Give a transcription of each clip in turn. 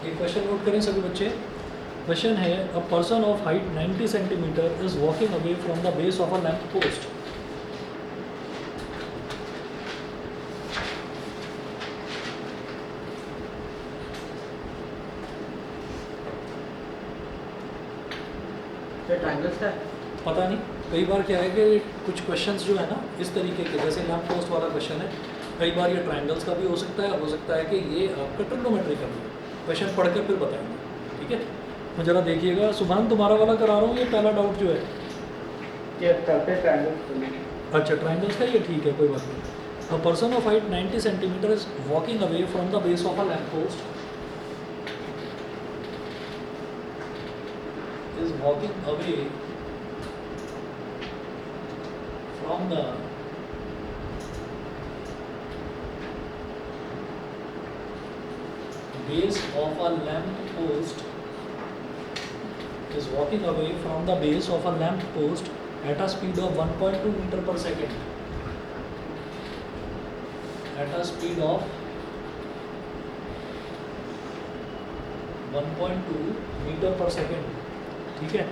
एक question note करें सभी बच्चे। क्वेश्चन है a person of height 90 centimetre is walking away from the base of a lamp post. Triangles का पता नहीं, कई बार क्या है कि कुछ क्वेश्चंस जो है ना इस तरीके के, जैसे लैम्प पोस्ट वाला क्वेश्चन है, कई बार ये ट्रायंगल्स का भी हो सकता है कि ये आपका ट्रिग्नोमेट्री का भी क्वेश्चन पढ़कर फिर बताएंगे, ठीक है। तो जरा देखिएगा, सुभान तुम्हारा वाला करा रहा हूँ, ये पहला डाउट जो है ये करते ट्रायंगल्स। अच्छा ट्रायंगल्स का, ये ठीक है कोई बात नहीं। A person of height 90 centimetre is walking away from the base of a lamp post is walking away from the base of a lamp post is walking away from the base of a lamp post at a speed of 1.2 meter per second, at a speed of 1.2 meter per second, ठीक है,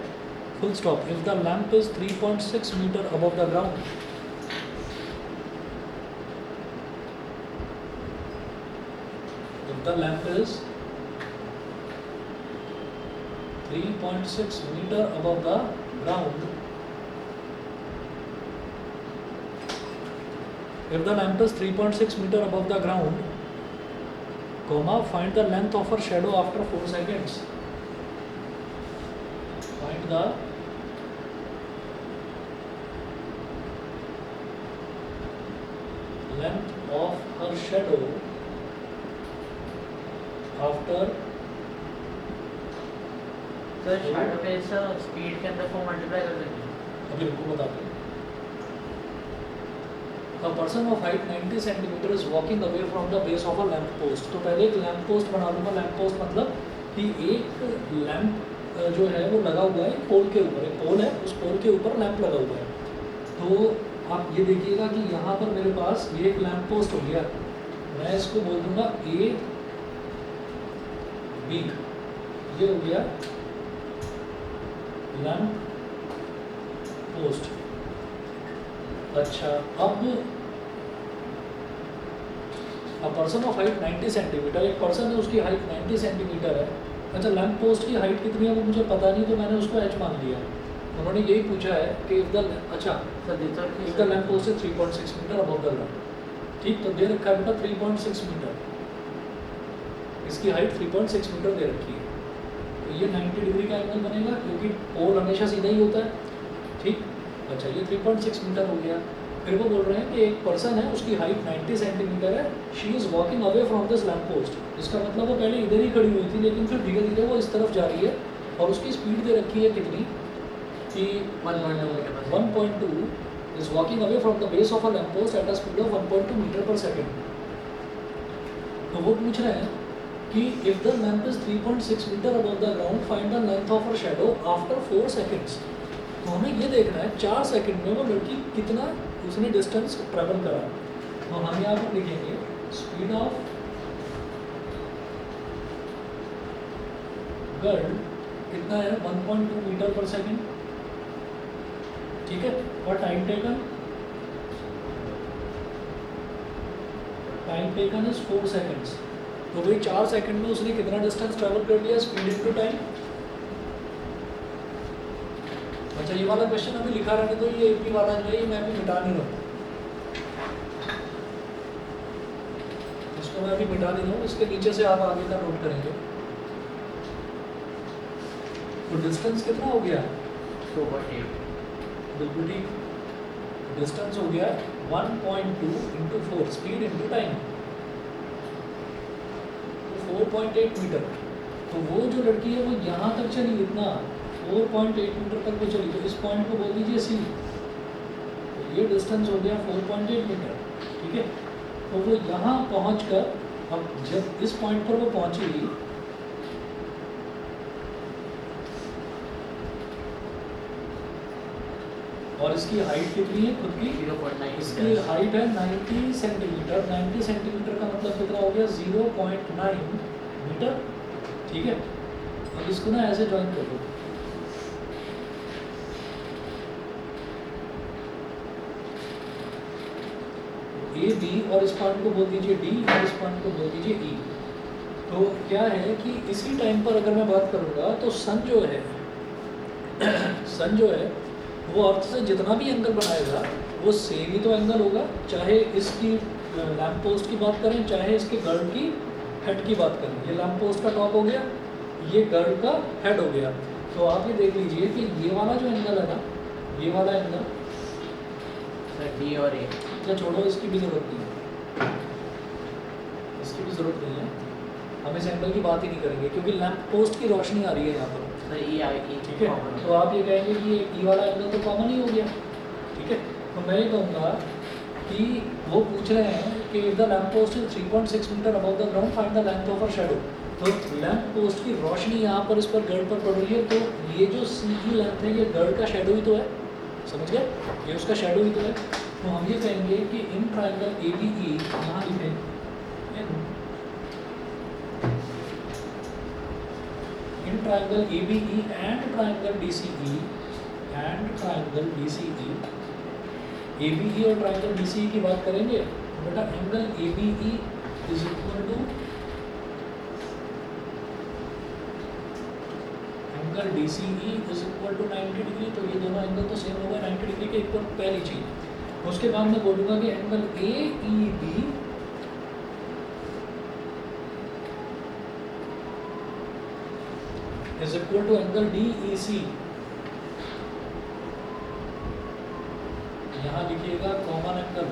full stop. If the lamp is 3.6 meter above the ground, if the lamp is 3.6 meter above the ground, if the lamp is 3.6 meter above the ground, comma, find the length of her shadow after 4 seconds. Find the length of her shadow after तो shadow पे speed के अंदर 4 multiply कर देंगे। अभी रुको बताते हैं। A person of height 90 centimetre is walking away from the base of a lamp post। तो पहले एक लैम्प पोस्ट बना लूँगा। लैम्प पोस्ट मतलब कि एक लैम्प जो है वो लगा हुआ है पोल के ऊपर, एक पोल है, उस पोल के ऊपर लैम्प लगा हुआ है। तो आप ये देखिएगा कि यहाँ पर मेरे पास ये एक लैम्प पोस्ट हो गया, मैं इसको बोल दूँगा ए बी, ये हो गया लैम्प पोस्ट। अच्छा, अब पर्सन ऑफ हाइट 90 सेंटीमीटर, एक पर्सन है उसकी हाइट 90 सेंटीमीटर है। अच्छा, लैम्प पोस्ट की हाइट कितनी है वो मुझे पता नहीं, तो मैंने उसको एच मान लिया। उन्होंने यही पूछा है कि इफ द लैम्प पोस्ट है 3.6 मीटर अबव द ग्राउंड, ठीक, तो दे रखा है बेटा 3.6 मीटर, इसकी हाइट 3.6 मीटर दे रखी है, तो ये 90 डिग्री का एंगल बनेगा क्योंकि पोल हमेशा सीधा ही होता है, ठीक। अच्छा, ये 3.6 मीटर हो गया। फिर वो बोल रहे हैं कि एक पर्सन है उसकी हाइट 90 सेंटीमीटर है, she is walking away from this lamp post. इसका मतलब वो पहले इधर ही खड़ी हुई थी, लेकिन फिर धीरे धीरे वो इस तरफ जा रही है और उसकी स्पीड दे रखी है कितनी कि 1.2 is walking away from the base of a lamp post at a speed of 1.2 metre per second. तो वो पूछ रहे हैं कि if the lamp is 3.6 metre above the ground, find the length of her shadow after 4 seconds. तो हमें ये देखना है 4 सेकंड में वो लड़की कितना उसने डिस्टेंस ट्रेवल करा। तो हम यहाँ पर लिखेंगे स्पीड ऑफ गर्ल कितना है 1.2 मीटर पर सेकंड, ठीक है। और टाइम टेकन इज 4 सेकंड्स। तो भाई 4 सेकंड में उसने कितना डिस्टेंस ट्रेवल कर लिया, स्पीड इनटू टाइम। अच्छा, ये वाला क्वेश्चन अभी लिखा रहने दो, ये एपी वाला जो है ये मैं अभी मिटा नहीं रहा हूँ, इसको मैं अभी मिटा नहीं रहा हूँ, इसके नीचे से आप आगे का नोट करेंगे। तो डिस्टेंस कितना हो गया, 2.8, बिल्कुल ठीक। डिस्टेंस हो गया 1.2 into 4, speed into time, 4.8 metre. तो वो जो लड़की है वो यहाँ तक चली, इतना 4.8 मीटर तक वो चली, तो इस पॉइंट को बोल दीजिए सी। तो ये डिस्टेंस हो गया 4.8 मीटर, ठीक है। तो वो यहाँ पहुँचकर, अब जब इस पॉइंट पर वो पहुँची और इसकी हाइट कितनी है खुद की, 0.9, इसकी हाइट है 90 सेंटीमीटर। 90 सेंटीमीटर का मतलब कितना हो गया, 0.9 मीटर, ठीक है, अब इसको ना ऐसे ज्वाइन कर दो। ए बी और इस पॉइंट को बोल दीजिए डी और इस पॉइंट को बोल दीजिए ई। तो क्या है कि इसी टाइम पर अगर मैं बात करूँगा तो सन जो है सन जो है वो अर्थ से जितना भी एंगल बनाएगा वो सेम ही तो एंगल होगा, चाहे इसकी लैम्प पोस्ट की बात करें चाहे इसके गर्ड की हेड की बात करें। ये लैम्प पोस्ट का टॉप हो गया, ये गर्ड का हेड हो गया। तो आप ये देख लीजिए कि ये वाला जो एंगल है ना, ये वाला एंगल सर डी और ए क्या, छोड़ो इसकी भी ज़रूरत नहीं है, इसकी भी ज़रूरत नहीं है, हम इस एंगल की बात ही नहीं करेंगे क्योंकि लैम्प पोस्ट की रोशनी आ रही है यहाँ पर। सर ई आएगी, ठीक है, तो आप ये कहेंगे कि ये वाला एंगल तो कॉमन ही हो गया। ठीक है, तो मैं ये कहूँगा कि वो पूछ रहे हैं कि if the lamp post is 3.6 metre above the ground find the length of a shadow. तो लैम्प पोस्ट की रोशनी यहाँ पर इस पर गर्ड पर पड़ रही है, तो ये जो सी की लेंथ है ये गर्ड का शैडो ही तो है, समझ गए, ये उसका शैडो ही तो है। तो हम ये कहेंगे कि इन ट्राइंगल ए बी ई, यहाँ लिखें in triangle A B E and triangle D C E and triangle D C E, A B E और ट्राइंगल डी सी ई की बात करेंगे तो बेटा angle A B E is equal to angle D C E is equal to 90 degree. तो ये दोनों angle तो सेम होगा 90 डिग्री के इक्वल, पहली चीज़। उसके बाद मैं बोलूँगा कि angle A E B is equal to angle D E C. यहाँ लिखिएगा कॉमन एंगल,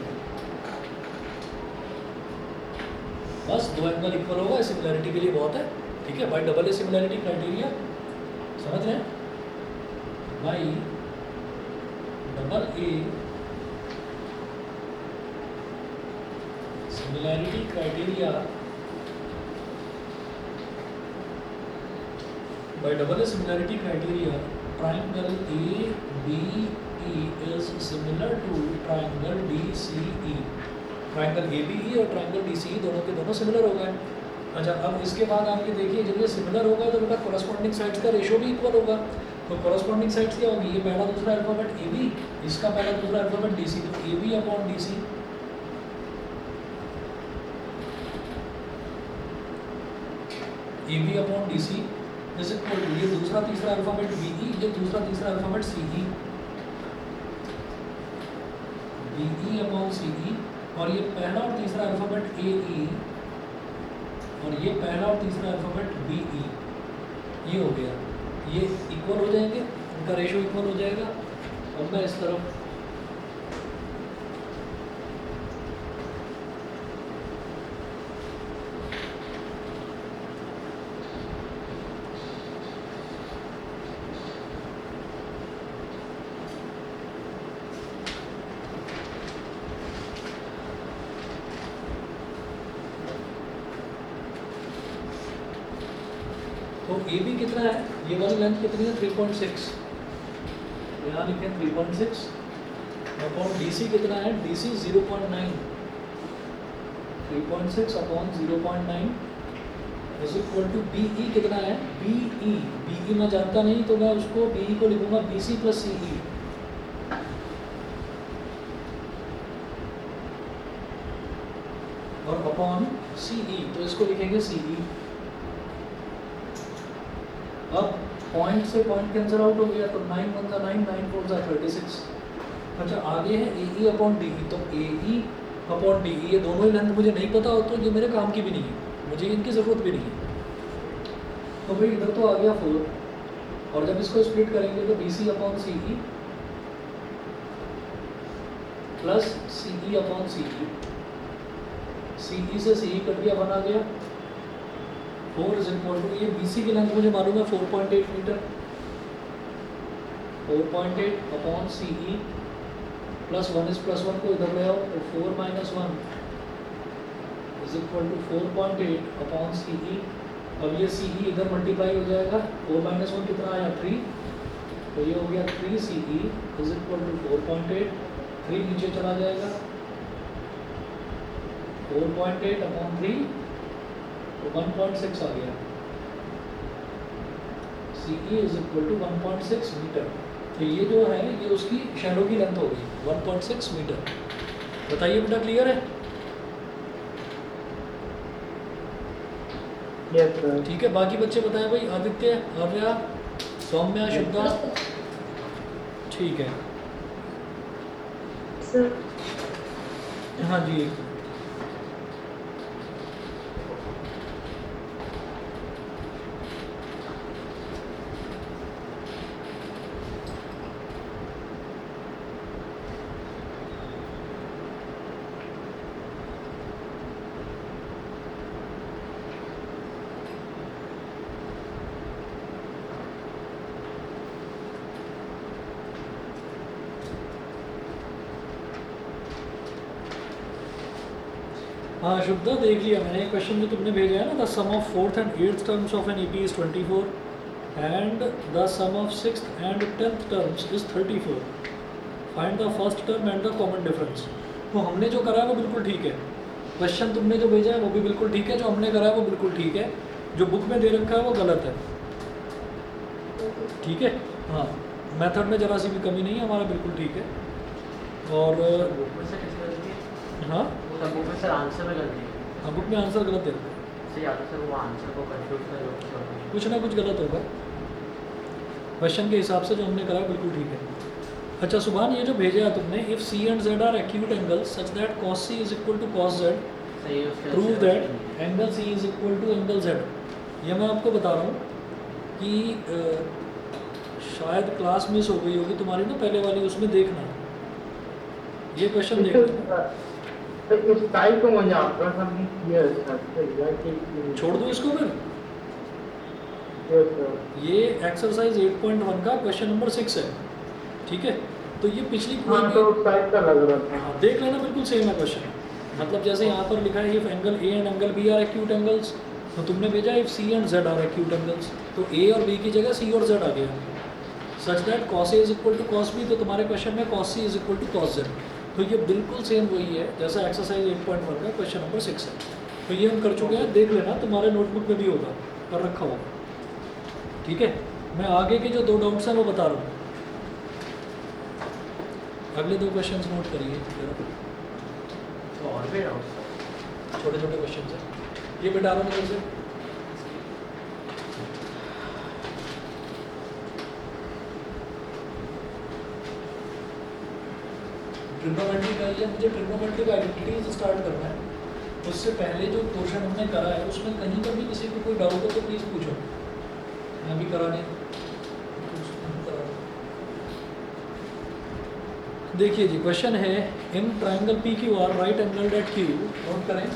बस दो एंगल इक्वल होगा, सिमिलरिटी के लिए बहुत है। ठीक है, bye double A similarity criteria, समझ रहे हैं, bye double A similarity criteria, by double similarity criteria triangle ABE is similar to triangle DCE। Triangle ABE और ट्राइंगल DCE दोनों के दोनों सिमिलर हो गए। अच्छा, अब इसके बाद आप ये देखिए जब ये सिमिलर होगा तो बेटा कॉरस्पॉन्डिंग साइड्स का रेशियो भी इक्वल होगा। तो कॉरस्पॉन्डिंग साइड्स क्या होगी, ये पहला दूसरा अल्फाबेट AB, इसका पहला दूसरा अल्फाबेट DC, तो AB upon DC AB upon DC is equal to ये दूसरा तीसरा अल्फाबेट BE, ये दूसरा तीसरा alphabet CE, BE upon CE, और ये पहला और तीसरा अल्फाबेट AE, और ये पहला और तीसरा अल्फाबेट BE। ये हो गया, ये इक्वल हो जाएंगे, उनका रेशियो इक्वल हो जाएगा। और मैं इस तरफ तो ए बी कितना है, ये वाली लेंथ कितनी है 3.6, यहाँ लिखें 3.6 अपॉन डी सी कितना है, D C 0.9, 3.6 upon 0.9 is equal to B E कितना है, बी ई मैं जानता नहीं तो मैं उसको बी ई को लिखूंगा बी सी प्लस सी ई, और अपॉन सी ई तो इसको लिखेंगे सी ई। अब पॉइंट से पॉइंट कैंसिल आउट हो गया तो 9 1 9 9 4 36। अच्छा, आगे है ए ई अपॉन डी ई, तो ए ई अपॉन डी ई ये दोनों ही लेंथ मुझे नहीं पता हो तो ये मेरे काम की भी नहीं है, मुझे इनकी ज़रूरत भी नहीं है। तो भाई इधर तो आ गया 4, और जब इसको स्प्लिट करेंगे तो B C upon C E plus C E upon C E, C E से सी ई कट गया, बना गया 4 इज इक्वल टू, ये BC की लेंथ मुझे मालूम है 4.8 metre, 4.8 upon C E plus 1 is plus 1 को इधर ले आओ तो 4 minus 1 is equal to 4.8 upon C E. अब ये सी ई इधर मल्टीप्लाई हो जाएगा, 4 माइनस 1 कितना आया 3, तो ये हो गया 3 सी ई इज इक्वल टू 4.8, 3 नीचे चला जाएगा 4.8 अपॉन 3 तो 1.6 आ गया। C E is equal to 1.6 metre. तो ये जो है ये उसकी शैडो की लेंथ होगी 1.6 मीटर। बताइए बेटा क्लियर है? Yes sir. ठीक है, बाकी बच्चे बताएं भाई, आदित्य, आर्या, सौम्या, शुद्धा। ठीक है, सर हाँ जी। हाँ शुद्धा, देख लिया मैंने क्वेश्चन जो तुमने भेजा है ना, the sum of 4th and 8th terms of an AP is 24 and the sum of 6th and 10th terms is 34। Find the first term and the common difference. तो हमने जो करा है वो बिल्कुल ठीक है, क्वेश्चन तुमने जो भेजा है वो भी बिल्कुल ठीक है, जो हमने करा है वो बिल्कुल ठीक है, जो बुक में दे रखा है वो गलत है। ठीक है, हाँ, मेथड में जरा सी भी कमी नहीं है, हमारा बिल्कुल ठीक है। और बुक में से किसी गलती है? हाँ, सर बुक में सर आंसर में गलती है। हाँ बुक में आंसर गलत दे रखा है, सर या तो सर वो आंसर को कंफ्यूज कर लो कुछ ना कुछ गलत होगा। क्वेश्चन के हिसाब से जो हमने करा बिल्कुल ठीक है। अच्छा सुभान, ये जो भेजा है तुमने, if C and Z are acute angles such that cos c is equal to cos z, सही है उसके prove that angle c is equal to angle z। ये मैं आपको बता रहा हूँ कि शायद क्लास मिस हो गई होगी तुम्हारी ना पहले वाली, उसमें देखना ये क्वेश्चन देख लेना। तो इस टाइप को मुझे आपका समझ किया है कि छोड़ दो इसको फिर। Yes sir. ये एक्सरसाइज 8.1 का क्वेश्चन नंबर 6 है, ठीक है। तो ये पिछली हाँ कोई तो भी उस टाइप का लग रहा था। हाँ, देख लेना, बिल्कुल सेम है क्वेश्चन। मतलब जैसे यहाँ पर लिखा है if angle A and angle B are acute angles, तो तुमने भेजा if C and Z are acute angles, तो ए और बी की जगह सी और जेड आ गया। Such that cos a is equal to cos b, तो तुम्हारे क्वेश्चन में cos c is equal to cos z। तो ये बिल्कुल सेम वही है जैसा एक्सरसाइज 8.1 का क्वेश्चन नंबर 6 है। तो ये हम कर चुके हैं, देख लेना, तुम्हारे नोटबुक में भी होगा, कर रखा होगा। ठीक है, मैं आगे के जो 2 डाउट्स हैं वो बता रहा हूँ। अगले 2 क्वेश्चंस नोट करिए जरा। तो और भी डाउट सर। छोटे छोटे क्वेश्चन हैं ये, बेटा रहा हूँ से। ट्रिग्नोमेट्री का लिया, मुझे ट्रिग्नोमेट्रिक आइडेंटिटीज स्टार्ट करना है। उससे पहले जो पोर्शन हमने करा है उसमें कहीं पर भी किसी को कोई डाउट हो तो प्लीज़ पूछो, मैं भी कराने देखिए जी। क्वेश्चन है in triangle P Q R right angle at Q, note करें।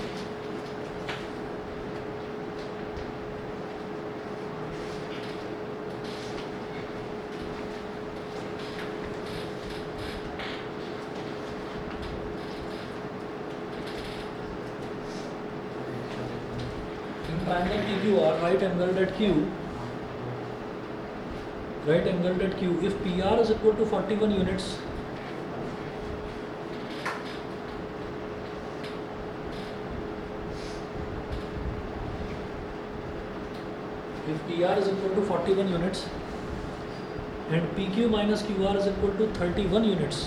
Triangle PQR, right angled at Q, right angled at Q. If PR is equal to 41 units, if PR is equal to 41 units and PQ minus QR is equal to 31 units,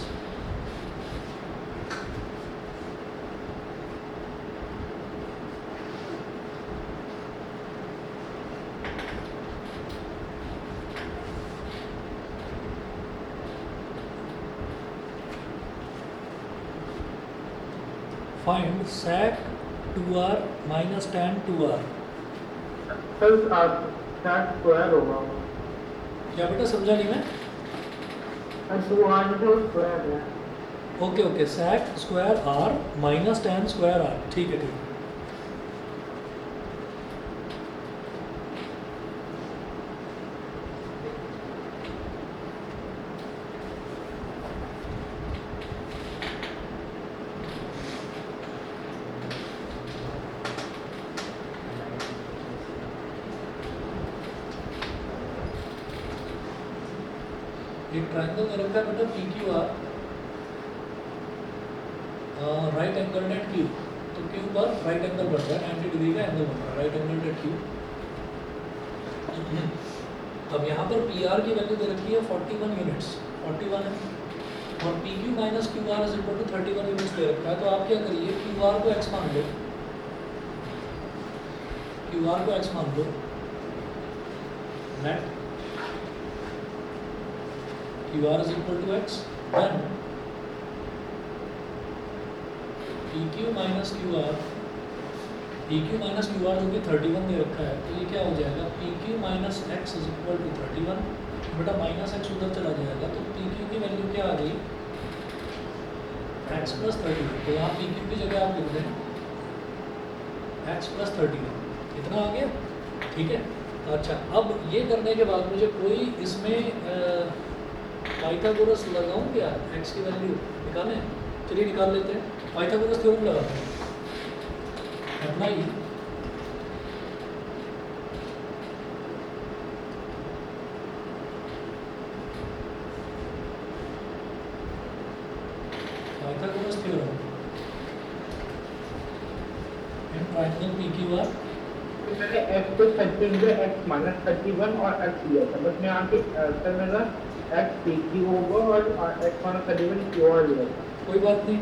find sec 2r minus tan 2r। Sir आप sac square होगा। क्या बेटा समझा नहीं मैं? तो आज तो स्क्वायर है। Okay okay, sec square r minus tan square r, ठीक है ठीक है। एक ट्राइंगल में रखा है बेटा P Q R, right angle at Q, तो क्यू पर राइट एंगल बन रहा है, 90 डिग्री का एंगल बन रहा है, राइट एंगल एट क्यू। अब यहाँ पर पी आर की वैल्यू दे रखी है 41 यूनिट्स, 41 है, और P Q minus Q R is equal to 31 units दे रखा है। तो आप क्या करिए, क्यू आर को एक्स मान लो, क्यू आर को एक्स मान लो, net Q R is equal to X, then P Q minus Q R, P Q minus Q R जो कि 31 दे रखा है, तो ये क्या हो जाएगा, P Q minus X is equal to 31, बेटा माइनस एक्स उधर चला जाएगा, तो पी क्यू की वैल्यू क्या आ गई, एक्स प्लस 31। तो यहाँ पी क्यू की जगह आप लिख दें एक्स प्लस 31, इतना आ गया, ठीक है। अच्छा, अब ये करने के बाद मुझे कोई इसमें पाइथागोरस लगाऊं क्या, एक्स की वैल्यू निकालें, चलिए निकाल लेते हैं, पाइथागोरस थ्योरम लगाते हैं, apply Pythagoras theorem in triangle PQR। तो मैंने x को 13 पे x माइनस 31 और x लिया था, बस मैं यहाँ पे सर मेरा x PQ होगा और x माइनस 31 QR लिया था। कोई बात नहीं,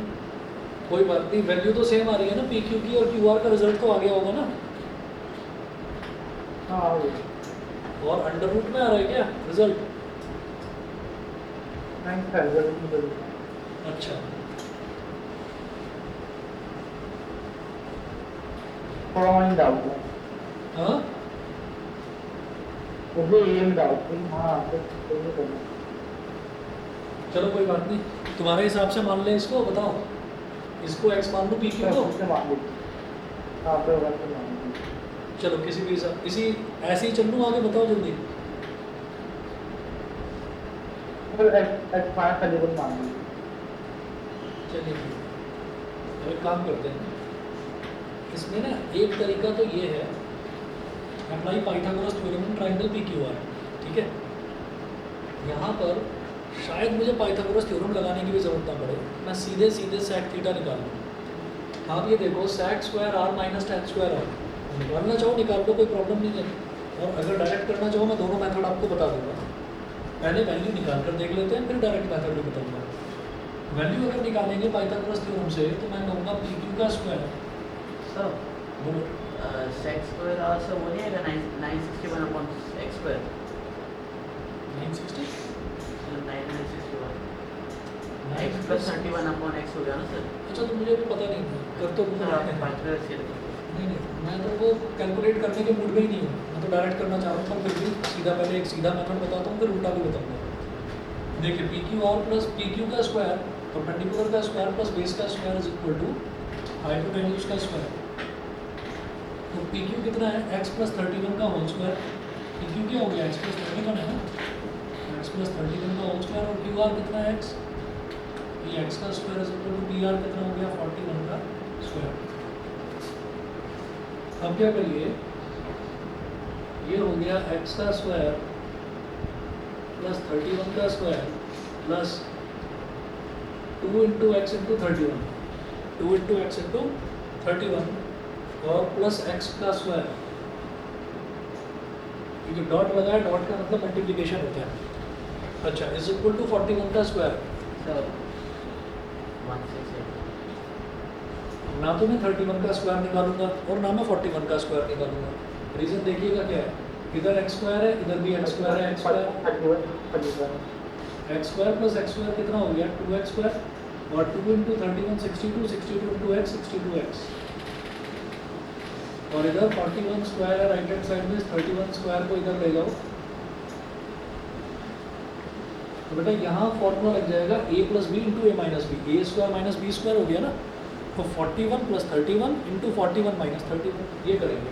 कोई बात नहीं, वैल्यू तो सेम आ रही है ना PQ की, और QR का रिजल्ट तो आ गया होगा ना। हाँ और अंडर रूट में आ रहा है क्या रिजल्ट? नहीं सर, अच्छा, थोड़ा वहीं डाउट है, हाँ मुझे ये डाउट है। हाँ तो ये करना चलो कोई बात नहीं, तुम्हारे हिसाब से मान लें इसको, बताओ इसको x मान लो PQ को, से मान लीजिए। हाँ तो वैसे मान लीजिए। चलो किसी भी हिसाब, इसी ऐसे ही चल लूँ आगे, बताओ जल्दी। फिर x माइनस 31 मान लीजिए। चलिए अब एक काम करते हैं, इसमें ना एक तरीका तो ये है, apply Pythagoras theorem in triangle PQR, ठीक है। यहाँ पर शायद मुझे पाइथागोरस थ्योरम लगाने की भी जरूरत ना पड़े, मैं सीधे सीधे सेक थीटा निकाल लूँ। आप ये देखो sec square R minus ten square R, निकालना चाहो निकाल लो, कोई प्रॉब्लम नहीं है, और अगर डायरेक्ट करना चाहो मैं दोनों मेथड आपको बता दूंगा। पहले वैल्यू निकाल कर देख लेते हैं, फिर डायरेक्ट मेथड भी बताऊंगा। वैल्यू अगर निकालेंगे पाइथागोरस थ्योरम से तो मैं कहूँगा पी क्यू का स्क्वायर, सर बोलो सेक्स स्क्वायर आर से वो नहीं है 961 upon X square 960 961 x plus 31 upon x हो गया ना सर। अच्छा, तो मुझे भी पता नहीं था, कर तो सर आप पाइथागोरस से नहीं, मैं तो वो कैलकुलेट करने के मूड में ही नहीं हूँ, मैं तो डायरेक्ट करना चाह रहा हूँ, पर फिर भी सीधा पहले एक सीधा मेथड बताता हूँ, फिर उल्टा भी बताऊँगा। देखिए P Q R plus P Q का स्क्वायर, परपेंडिकुलर का स्क्वायर प्लस बेस का square is equal to hypotenuse का स्क्वायर। तो पी क्यू कितना है, एक्स प्लस 31 का होल स्क्वायर, पी क्यू क्या हो गया, एक्स प्लस 31 है ना, एक्स प्लस 31 का होल स्क्वायर, और क्यू आर कितना है एक्स, ये एक्स का square is equal to P R कितना हो गया 41 का स्क्वायर। अब क्या करिए, ये हो गया एक्स का स्क्वायर प्लस 31 का square plus 2 into x into 31, 2 into x into 31 और प्लस एक्स का स्क्वायर, ये जो डॉट लगा है, डॉट का मतलब मल्टीप्लिकेशन होता है। अच्छा, इज इक्वल टू 41 का स्क्वायर, सर 168 ना तो मैं 31 का स्क्वायर निकालूंगा और ना मैं 41 का स्क्वायर निकालूंगा। रीज़न देखिएगा क्या है, इधर एक्स स्क्वायर है, इधर भी एक्स स्क्वायर है, x square plus x square कितना हो गया 2x स्क्वायर, और 2 इंटू 31 62, 62 इंटू एक्स 62x, और इधर 41 स्क्वायर है राइट हैंड साइड में, 31 स्क्वायर को इधर ले जाओ, तो बेटा यहाँ फॉर्मूला लग जाएगा a plus B into A minus B, A square minus B square हो गया ना, तो 41 प्लस 31 इंटू 41 माइनस 31, ये करेंगे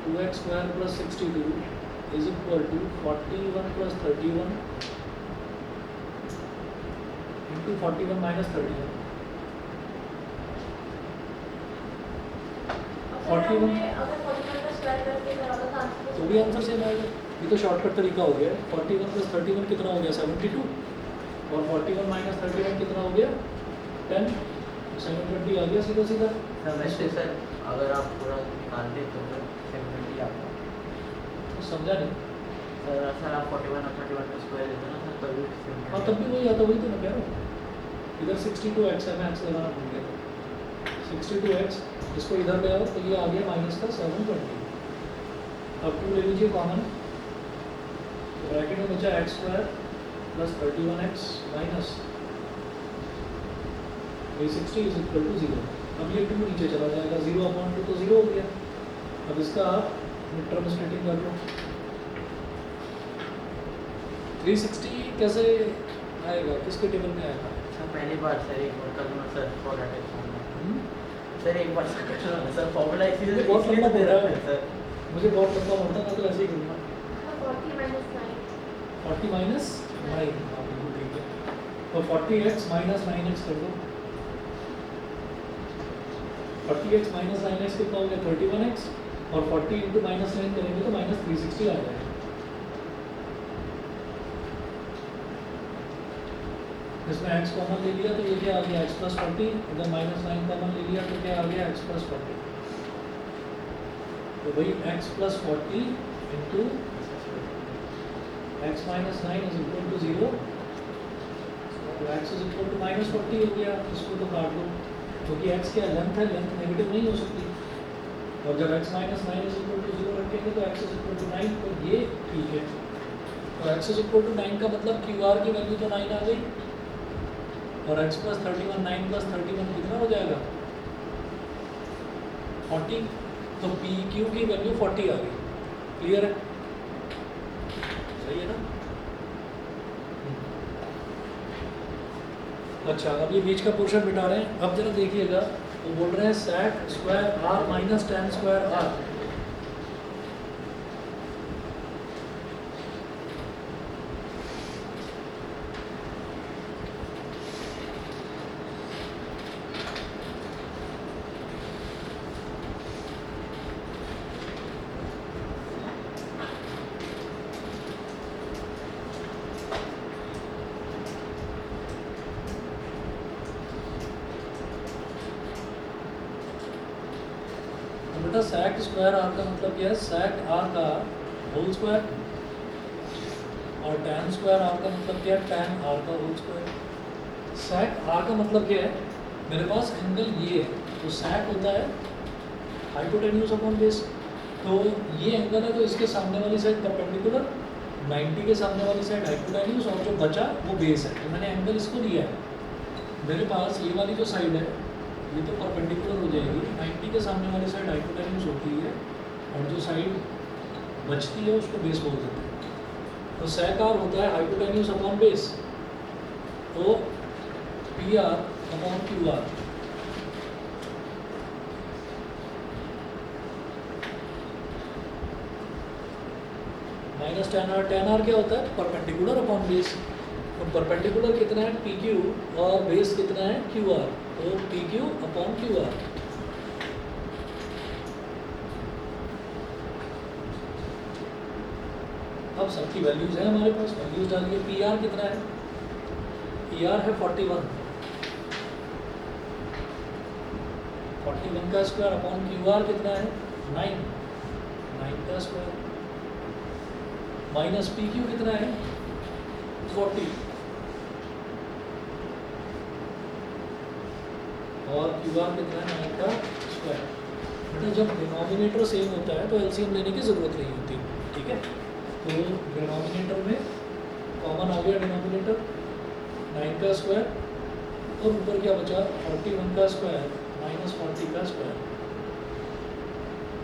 2x square plus 62 is equal to 41 plus 31 into 41 minus 31, 41 तो भी आंसर सेम आएगा। ये तो शॉर्टकट तरीका हो गया। 41 प्लस 31 कितना हो गया 72, और 41 माइनस 31 कितना हो गया 10, 720 आ गया सीधा सीधा। सर वैसे सर अगर आप पूरा निकाल दे तो 720 आता है। कुछ समझा नहीं। सर आप 41 और 31 का स्क्वायर लेते हैं ना सर, तभी हाँ तब भी वही आता, वही तो मैं कह रहा हूँ। इधर 62x है, मैं एक्स लगाना भूल गया। 62x, इसको इधर ले आओ तो ये आ गया माइनस का 720। अब 2 ले लीजिए कॉमन, तो ब्रैकेट में बचा x square plus 31x minus 360 is equal to 0। अब ये 2 नीचे चला जाएगा, 0/2 तो 0 हो गया। अब इसका आप मिड टर्म स्प्लिटिंग कर लो। 360 कैसे आएगा, किसके टेबल में आएगा? सर पहली बार सर एक बार कर लूँगा सर फॉर सर एक बार सर कर लूँगा सर, फॉर्मूला इसी से बहुत लंबा दे बोल रहा रहा है है सर। मुझे बहुत लंबा होता है, मैं तो ऐसे ही करूँगा। 40 minus 9. 40 माइनस 9, हाँ बिल्कुल ठीक है। तो 40x माइनस 9x कर दो। 40x माइनस 9x कितना हो गया? 31x, और 40 इंटू माइनस 9 करेंगे तो माइनस 360 आ जाएगा। इसमें x कॉमन ले लिया तो ये क्या आ गया? x प्लस 40, इधर माइनस 9 कॉमन ले लिया तो क्या आ गया? x plus 40। तो भाई x plus 40 into x minus 9 is equal to 0, तो x is equal to minus 40 हो गया। इसको तो काट दो, क्योंकि x क्या लेंथ है, लेंथ नेगेटिव नहीं हो सकती। और जब x minus 9 is equal to 0 रखेंगे तो x इज इक्वल टू 9, तो ये ठीक है। तो x इज इक्वल टू 9 का मतलब QR की वैल्यू तो 9 आ गई, और x प्लस 31, 9 प्लस 31 कितना हो जाएगा? 40। तो PQ की वैल्यू 40 आ गई। क्लियर है? सही है ना? अच्छा, अब ये बीच का पोर्शन मिटा रहे हैं। अब जरा देखिएगा, वो बोल रहे हैं sec square r minus tan square r। बेटा sec स्क्वायर r का मतलब क्या है? sec r का होल स्क्वायर, और tan स्क्वायर r का मतलब क्या है? tan r का होल स्क्वायर। sec r का मतलब क्या है? मेरे पास एंगल ये है, तो sec होता है हाइपोटेन्यूज अपॉन बेस। तो ये एंगल है, तो इसके सामने वाली साइड परपेंडिकुलर, 90 के सामने वाली साइड हाइपोटेन्यूज, और जो बचा वो बेस है। तो मैंने एंगल इसको लिया है। मेरे पास ये वाली जो साइड है ये तो परपेंडिकुलर हो जाएगी, 90 के सामने वाली साइड हाइपोटेन्यूज होती है, और जो साइड बचती है उसको बेस बोल देते हैं। तो sec r होता है हाइपोटेन्यूज अपॉन बेस, तो PR upon QR। Minus tan r क्या होता है? Perpendicular upon base. तो परपेंडिकुलर कितना है? PQ, और बेस कितना है? QR, तो PQ अपॉन QR। अब सबकी वैल्यूज है हमारे पास, वैल्यूज डालिए। PR कितना है? PR है 41, 41 का स्क्वायर अपॉन QR कितना है? 9, 9 का स्क्वायर, माइनस PQ कितना है? 40, और QR कितना है? 9 का स्क्वायर। मतलब जब डिनोमिनेटर सेम होता है तो LCM लेने की ज़रूरत नहीं होती, ठीक है? तो डिनोमिनेटर में कॉमन आ गया, डिनोमिनेटर 9 का स्क्वायर, और ऊपर क्या बचा? 41 का स्क्वायर माइनस 40 का स्क्वायर।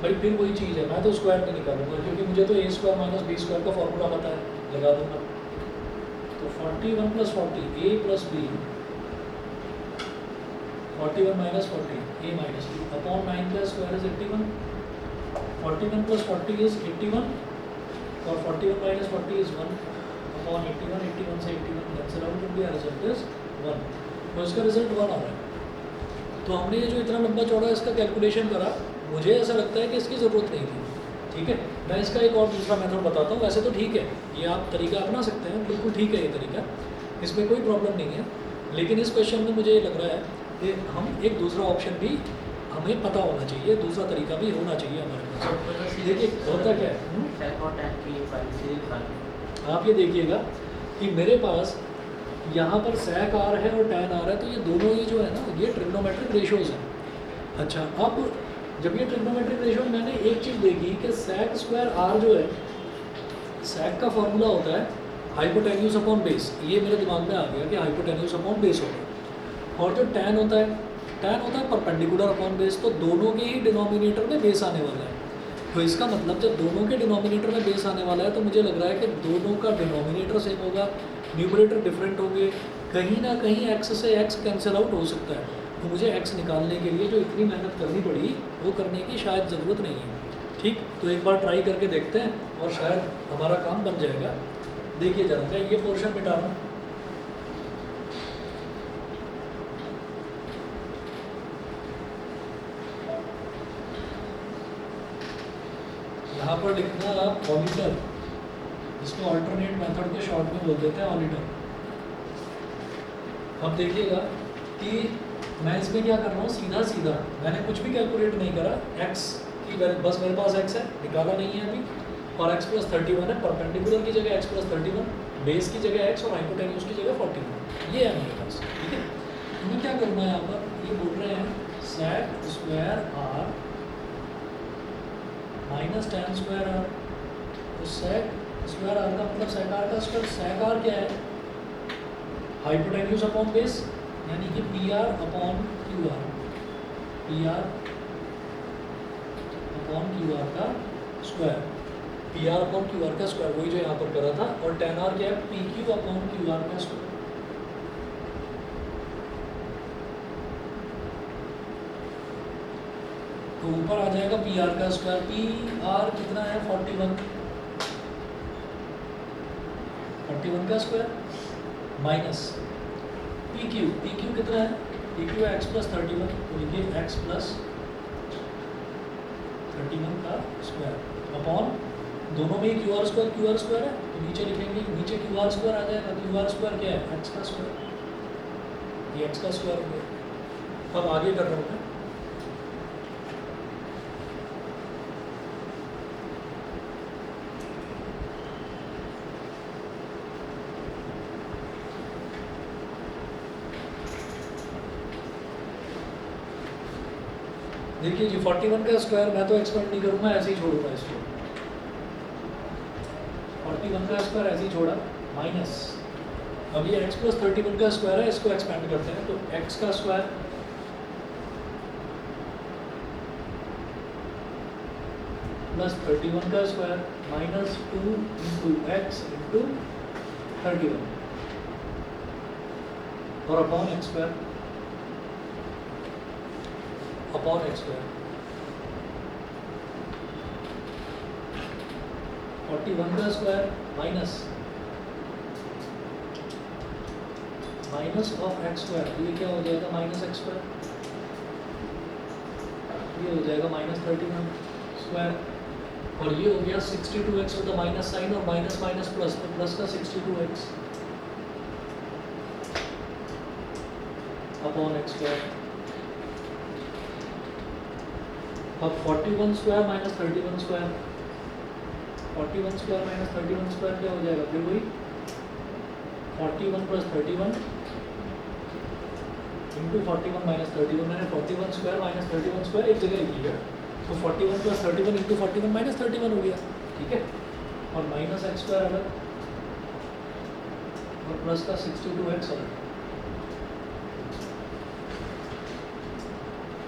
भाई फिर वही चीज़ है, मैं तो स्क्वायर नहीं निकालूंगा, क्योंकि मुझे तो a square minus b square का फॉर्मूला पता है, लगा दूंगा। तो 41 plus 40 a plus b, 41 minus 40 a minus b upon 9 का स्क्वायर इज 81। 41 प्लस 40 इज 81, और 41 माइनस 40 इज 1 अपॉन 81। 81 से 81 कैंसिल आउट हो गया, रिजल्ट इज 1। तो इसका रिजल्ट 1 आ रहा है। तो हमने ये जो इतना लंबा चौड़ा इसका कैलकुलेशन करा, मुझे ऐसा लगता है कि इसकी ज़रूरत नहीं थी, ठीक है? मैं इसका एक और दूसरा मेथड बताता हूँ। वैसे तो ठीक है, ये आप तरीका अपना सकते हैं, बिल्कुल ठीक है ये तरीका, इसमें कोई प्रॉब्लम नहीं है। लेकिन इस क्वेश्चन में मुझे लग रहा है कि हम एक दूसरा ऑप्शन भी हमें पता होना चाहिए, दूसरा तरीका भी होना चाहिए हमारे So, पास। देखिए होता क्या है, sec और tan की वैल्यू सीरीज वैल्यू आप ये देखिएगा कि मेरे पास यहाँ पर sec r है और tan r है, तो ये दोनों ही जो है ना ये ट्रिग्नोमेट्रिक रेशियोज हैं। अच्छा, अब जब ये ट्रिग्नोमेट्रिक रेशियो, मैंने एक चीज़ देखी कि sec स्क्वायर r जो है, sec का फॉर्मूला होता है हाइपोटेन्यूज अपॉन बेस। ये मेरे दिमाग में आ गया कि हाइपोटेन्यूज अपॉन बेस होगा। और जो tan होता है, tan होता है परपेंडिकुलर अपॉन बेस। तो दोनों के ही डिनोमिनेटर में बेस आने वाला है। तो इसका मतलब जब दोनों के डिनोमिनेटर में बेस आने वाला है, तो मुझे लग रहा है कि दोनों का डिनोमिनेटर सेम होगा, न्यूमरेटर डिफरेंट होंगे, कहीं ना कहीं x से x कैंसिल आउट हो सकता है। तो मुझे x निकालने के लिए जो इतनी मेहनत करनी पड़ी, वो करने की शायद ज़रूरत नहीं है। ठीक, तो एक बार ट्राई करके देखते हैं और शायद हमारा काम बन जाएगा। देखिए जरा, मैं ये पोर्शन मिटा रहा हूँ। यहाँ पर लिखना आप ऑडिटर, इसको अल्टरनेट मेथड के शॉर्ट में बोल देते हैं ऑडिटर। अब देखिएगा कि मैं इसमें क्या कर रहा हूँ, सीधा सीधा मैंने कुछ भी कैलकुलेट नहीं करा। x की वैल्यू, बस मेरे पास x है, निकाला नहीं है अभी, और x प्लस 31 है। परपेंडिकुलर की जगह x प्लस 31, बेस की जगह x और हाइपोटेन्यूज की जगह 41, ये है मेरे पास। ठीक है, हमें क्या करना है यहाँ पर, ये बोल रहे हैं sec square r minus tan square r। तो sec स्क्वायर r का मतलब sec r का स्क्वायर। sec r क्या है, हाइपोटेन्यूज अपॉन बेस, यानी कि P R upon Q R, P R upon Q R का square, P R upon Q R का स्क्वायर, वही जो यहाँ पर करा था। और टेन आर क्या है, P Q upon Q R का स्क्वायर। तो ऊपर आ जाएगा पी आर का स्क्वायर। पी आर कितना है, 41, 41 का स्क्वायर माइनस पी क्यू कितना है, पी क्यू है एक्स प्लस 31, तो लिखिए एक्स प्लस 31 का स्क्वायर अपॉन, दोनों में ही क्यू आर स्क्वायर है, तो नीचे लिखेंगे, नीचे क्यू आर स्क्वायर आ जाएगा। क्यू आर स्क्वायर क्या है, एक्स का स्क्वायर, ये एक्स का स्क्वायर हो गया। अब आगे कर रहा हूँ मैं, देखिए जी 41 का स्क्वायर मैं तो एक्सपेंड नहीं करूँगा, ऐसे ही छोड़ूंगा इसको। 41 का स्क्वायर ऐसे ही छोड़ा, माइनस, अब ये x प्लस 31 का स्क्वायर है, इसको एक्सपेंड करते हैं। तो x का स्क्वायर प्लस 31 का square minus 2 into x into 31 और upon X square, upon X square. 41 का square minus of x square, ये क्या हो जाएगा, माइनस एक्स स्क्वायर, ये हो जाएगा माइनस 31 स्क्वायर। और ये हो गया 62x with the minus sign, और माइनस माइनस प्लस, तो प्लस का 62x अपॉन एक्स स्क्वायर। अब 41 square minus 31 square, 41 square minus 31 square क्या हो जाएगा, फिर वही 41 प्लस 31 इंटू 41 माइनस 31। मैंने 41 स्क्वायर माइनस 31 स्क्वायर एक जगह लिख लिया, तो 41 प्लस 31 इंटू 41 माइनस 31 हो गया। ठीक है, और माइनस एक्स स्क्वायर अलग और प्लस का 62x अलग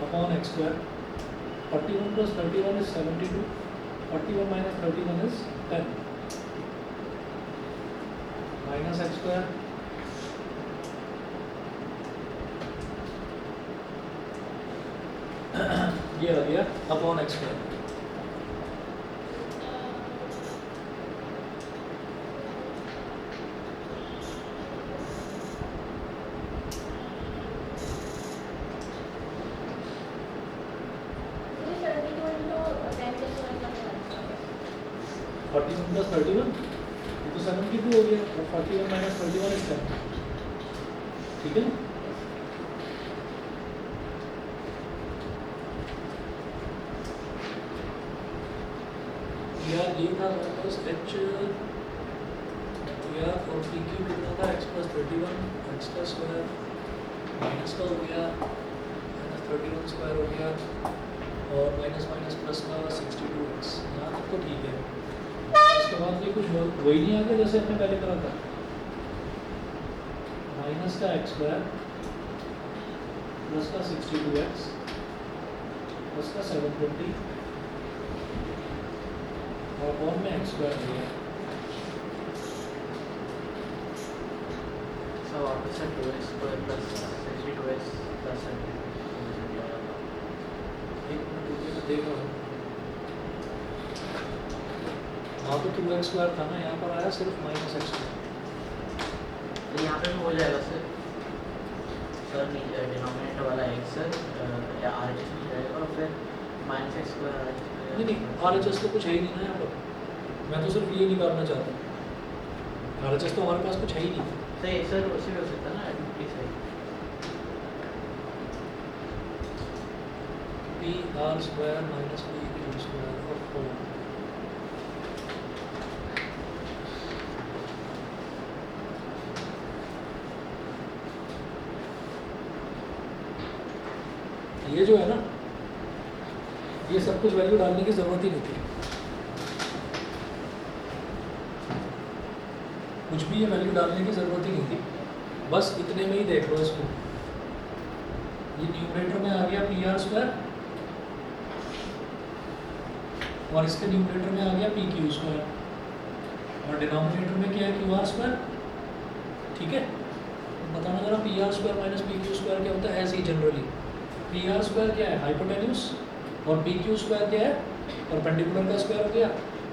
upon X square. 41 plus 31 is 72. 41 minus 31 is 10. Minus x square. ये आ गया upon X square. This 72 into 10 plus 1 plus 1. 41 plus 31 ये तो 72 हो गया, और 41 minus 31 is 10। ठीक है ना, ये था हमारे पास एच या और पी क्यू कितना था एक्स प्लस 31 एक्स का स्क्वायर माइनस का हो गया माइनस 31 स्क्वायर हो गया और माइनस माइनस प्लस का 62x। यहाँ तक तो ठीक है। उसके बाद ये कुछ वही नहीं आ गया जैसे हमने पहले करा था, माइनस का एक्स स्क्वायर प्लस का 62x प्लस का 720 और अपॉन में एक्स स्क्वायर दिया। So वापस से 2x square plus 62x plus 7। एक मिनट रुकिए मैं देख रहा हूँ। वहाँ तो 2x स्क्वायर था ना, यहाँ पर आया सिर्फ माइनस एक्स स्क्वायर। तो यहाँ पे भी हो जाएगा सर। सर डिनोमिनेटर वाला x या RHS में जाएगा और फिर माइनस एक्स स्क्वायर नहीं नहीं, RHS तो कुछ है ही नहीं ना यहाँ पर। मैं तो सिर्फ ये निकालना चाहता हूँ। RHS तो हमारे पास कुछ है ही नहीं। सही सर, उसी में हो सकता है ना एडमिट सही। P R square minus P Q square और 4। ये जो है ना, ये सब कुछ वैल्यू डालने की ज़रूरत ही नहीं थी। कुछ भी ये वैल्यू डालने की ज़रूरत ही नहीं थी, बस इतने में ही देख लो इसको। ये न्यूमरेटर में आ गया पी आर स्क्वायर और इसके न्यूमरेटर में आ गया पी क्यू स्क्वायर और डिनोमिनेटर में क्या है क्यू आर स्क्वायर। ठीक है, बताना जरा P R square minus P Q square क्या होता है। ऐसे ही जनरली पी आर स्क्वायर क्या है, हाइपोटेन्यूज, और पी क्यू स्क्वायर क्या है, परपेंडिकुलर का स्क्वायर हो गया।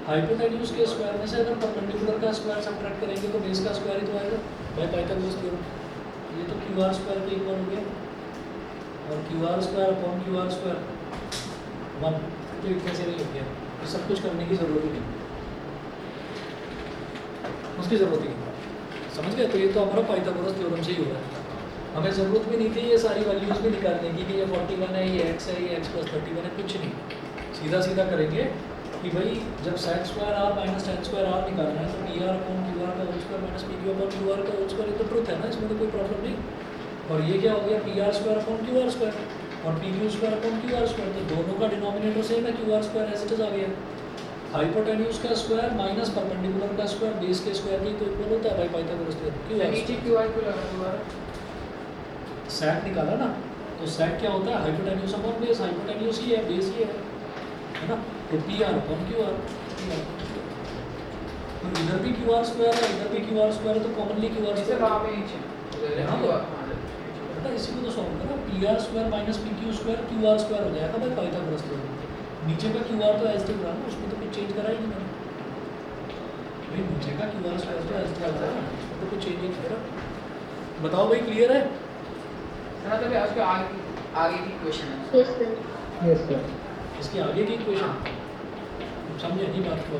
हाइपोटेन्यूज के स्क्वायर में से अगर परपेंडिकुलर का स्क्वायर सब्ट्रैक्ट करेंगे तो बेस का स्क्वायर ही तो आएगा बाय पाइथागोरस थ्योरम। ये तो क्यू आर स्क्वायर के इक्वल हो गया और Q R square upon Q R square 1, तो ये कैसे नहीं हो गया। ये सब कुछ करने की ज़रूरत ही नहीं, उसकी ज़रूरत ही नहीं। समझ गए? तो ये तो हमारा पाइथागोरस थ्योरम से ही हो रहा है। हमें ज़रूरत भी नहीं थी ये सारी वैल्यूज़ भी निकालने की कि ये 41 है, ये x है, ये x प्लस 31 है, कुछ नहीं। सीधा सीधा करेंगे कि भाई जब sec square R minus tan square R निकालना है तो P R upon Q R का whole square minus P Q upon Q R का होल स्क्वायर, ये तो ट्रुथ है ना, इसमें तो कोई प्रॉब्लम नहीं। और ये क्या हो गया, P R square upon Q R square और P Q square upon Q R square, तो दोनों का डिनोमिनेटर सेम है, Q R square as it is आ गया। हाइपोटेन्यूज का स्क्वायर माइनस परपेंडिकुलर का स्क्वायर बेस के स्क्वायर की तो इक्वल होता है बाय पाइथागोरस थ्योरम। नीचे क्यू आर क्यों लगा हुआ है? sec निकाला ना, तो sec क्या होता है, हाइपोटेन्यूज अपॉन बेस। हाइपोटेन्यूज ही है, बेस ही है ना। तो P R upon Q are, तो इधर भी क्यू आर स्क्वायर है, इधर भी क्यू आर स्क्वायर है, तो कॉमनली क्यू आर इसे स्क्वायर वहाँ पे नीचे यहाँ क्यू पे? आर बेटा इसी को तो सॉल्व करो। P R square minus P Q square Q R square हो जाएगा भाई पाइथागोरस थ्योरम। नीचे का क्यू आर तो एज इट इज रहा ना, उसमें तो कुछ चेंज करा ही नहीं मैंने भाई। नीचे का क्यू आर स्क्वायर तो एज इट इज रहा है, उसमें तो कुछ चेंज ही नहीं करा। बताओ भाई, क्लियर है? सर तो उसके आगे की क्वेश्चन है। Yes, sir. Yes sir. इसके आगे की इक्वेशन समझे नहीं बात को?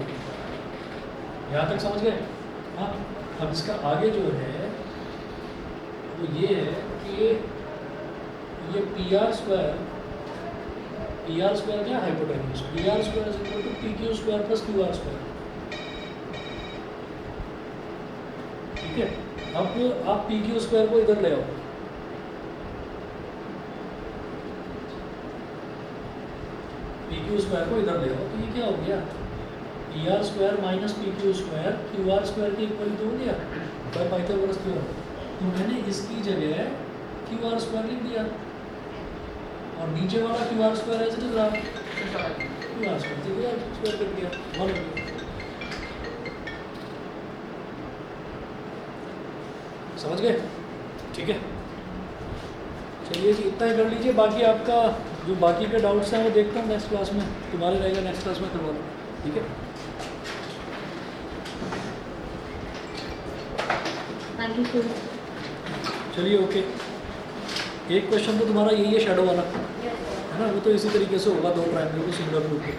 यहाँ तक समझ गए? हाँ, अब इसका आगे जो है वो ये है कि ये पी आर स्क्वायर क्या, hypotenuse, P R square is equal to P Q square plus Q R square. ठीक है, अब आप पी क्यू स्क्वायर को इधर ले आओ। पी क्यू स्क्वायर को इधर ले आओ, तो ये क्या हो गया, P R square minus P Q square Q R square के इक्वल तो हो गया बाय पाइथागोरस थ्योरम। तो मैंने इसकी जगह क्यू आर स्क्वायर लिख दिया और नीचे वाला क्यू आर स्क्वायर ऐसे चल रहा, क्यू आर स्क्वायर कर दिया 1 हो गया। समझ गए? ठीक है, चलिए जी इतना ही कर लीजिए। बाकी आपका जो बाकी के डाउट्स हैं वो देखता हूँ नेक्स्ट क्लास में, तुम्हारे रहेगा नेक्स्ट क्लास में करवा लो। ठीक है, Thank you, sir. चलिए ओके। एक क्वेश्चन तो तुम्हारा यही है शैडो वाला, Yes, sir. है ना, वो तो इसी तरीके से होगा, 2 ट्रायंगल को सिंगल ग्रुप के।